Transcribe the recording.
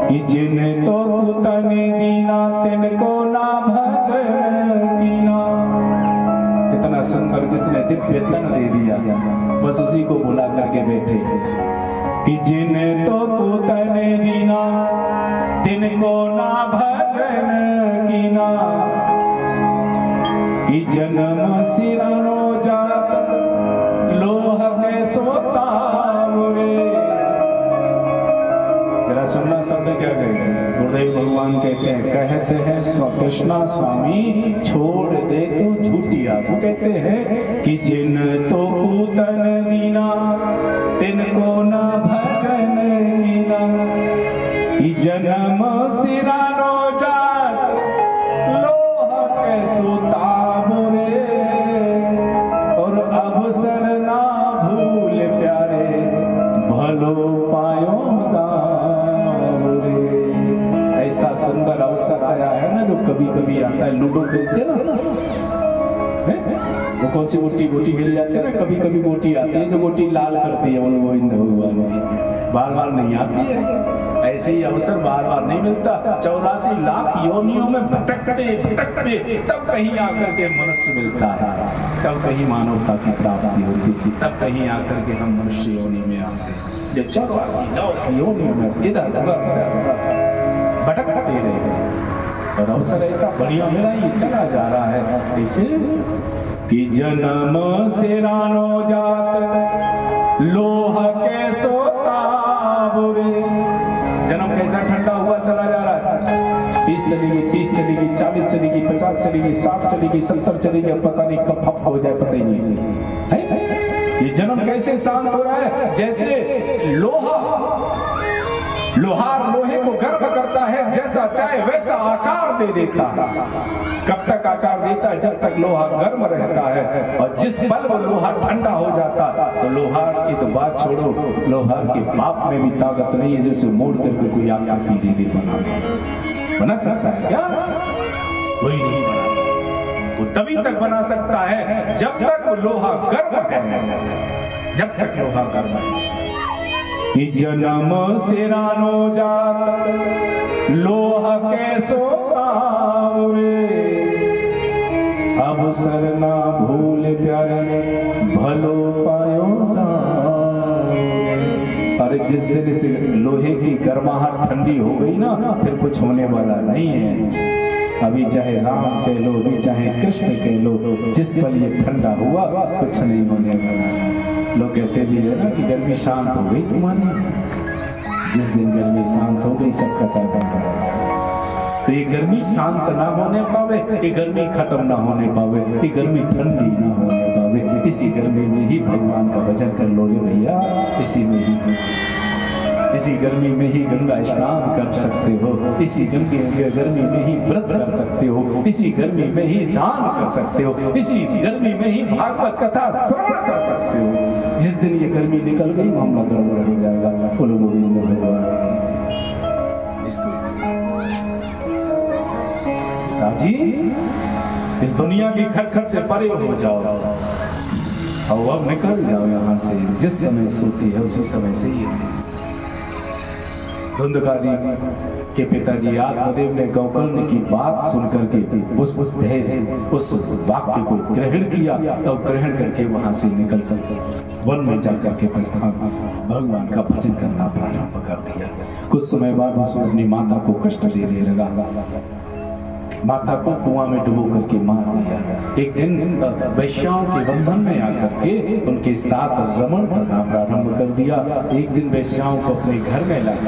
कि जिन तो तन दीना तिनको ना भजन कीना। इतना सुंदर जिसने दिव्य तन दे दिया, बस उसी को बुला करके बैठे कि जिन तो तन दीना तिनको ना भजन कीना। कि जन्म सिरानो जात लोह के सोता मुरे। जरा सुनना शब्द क्या कहे गुरुदेव भगवान कहते हैं कृष्णा स्वामी छोड़ दे तो झूठी आस। कहते हैं कि जिन तो तन दीना तिनको ना भजन कीना। कि जन्म सिरानो जात लोह के सोता मुरे। और अवसर ना भूल प्यारे भलो पायो दावरे। ऐसा सुंदर अवसर आया है ना, जो कभी कभी आता है। लूडो खेलते ना, वो कौन सी गोटी खेल जाते हैं ना, कभी कभी गोटी आती है जो गोटी लाल करती है, वो गोविंद भगवान की बार बार नहीं आती है। ऐसे ही अवसर बार बार नहीं मिलता। 84 लाख योनियों में भटकते तब कहीं आकर के मनुष्य मिलता है, तब कहीं मानवता की प्राप्ति होती थी, तब कहीं आकर के हम मनुष्य योनि में आते हैं। जब 84 लाख योनियों में इधर भटकते रहे और अवसर ऐसा बढ़िया मेरा ये चला जा रहा है। इसे कि जन्म सिरानो जात लोह के सोता बुरे। जन्म कैसा ठंडा हुआ चला जा रहा है। 20 चलेगी, 30 चलेगी, 40 चलेगी, 50 चलेगी, 60 चलेगी, 70 चलेगी, अब पता नहीं कब फप हो जाए, पता ही नहीं है। ये जन्म कैसे शांत हो रहा है, जैसे लोहार लोहे को गर्म करता है, जैसा चाहे वैसा आकार दे देता है। कब तक आकार देता है, जब तक लोहा गर्म रहता है। और जिस पल वो लोहा ठंडा हो जाता तो लोहार की तो बात छोड़ो, लोहार के बाप में भी ताकत नहीं है जैसे मोड़ करके कोई आकृति दे बना सकता है क्या? कोई नहीं बना सकता। वो तभी तक बना सकता है जब तक लोहा गर्म है, जब तक लोहा गर्म है। कि जन्म सिरानो जात लोह के सोता रे। अवसर ना भूल प्यारे भलो पायो ना। अरे जिस दिन से लोहे की गर्माहट ठंडी हो गई ना, फिर कुछ होने वाला नहीं है। अभी चाहे राम कह लो, अभी चाहे कृष्ण कह लो, जिस पल ये ठंडा हुआ कुछ नहीं होने वाला। लोग कहते भी है ना कि गर्मी शांत हो गई तुम्हारी। जिस दिन गर्मी शांत हो गई सब खत्म हो। तो ये गर्मी शांत ना होने पावे, ये गर्मी खत्म ना होने पावे, ये गर्मी ठंडी ना होने पावे। इसी गर्मी में ही भगवान का भजन कर लो रे भैया। इसी गर्मी में ही गंगा स्नान कर सकते हो, इसी गर्मी में ही व्रत कर सकते हो, इसी गर्मी में ही दान कर सकते हो, इसी गर्मी में ही भागवत कथा श्रवण कर सकते हो। जिस दिन ये गर्मी निकल गई मामला गड़बड़ हो जाएगा। बोलो गोविंद भगवान। इसको जी इस दुनिया की खटखट से परे हो जाओ और अब निकल जाओ यहाँ से। जिस समय सोती है उसी समय से ही धुंधकारी के पिताजी आत्मदेव ने गौकर्ण की बात सुनकर के उस वाक्य को ग्रहण किया और ग्रहण करके वहां से निकल वन में जाकर के भगवान का भजन करना प्रारंभ कर दिया। कुछ समय बाद उसने अपनी माता को कष्ट देने लगा, माता को कुआं में डुबो करके मार दिया। एक दिन वैश्याओं के बंधन में आकर के उनके साथ रमण करना प्रारंभ कर दिया। एक दिन वैश्याओं को अपने घर में लाकर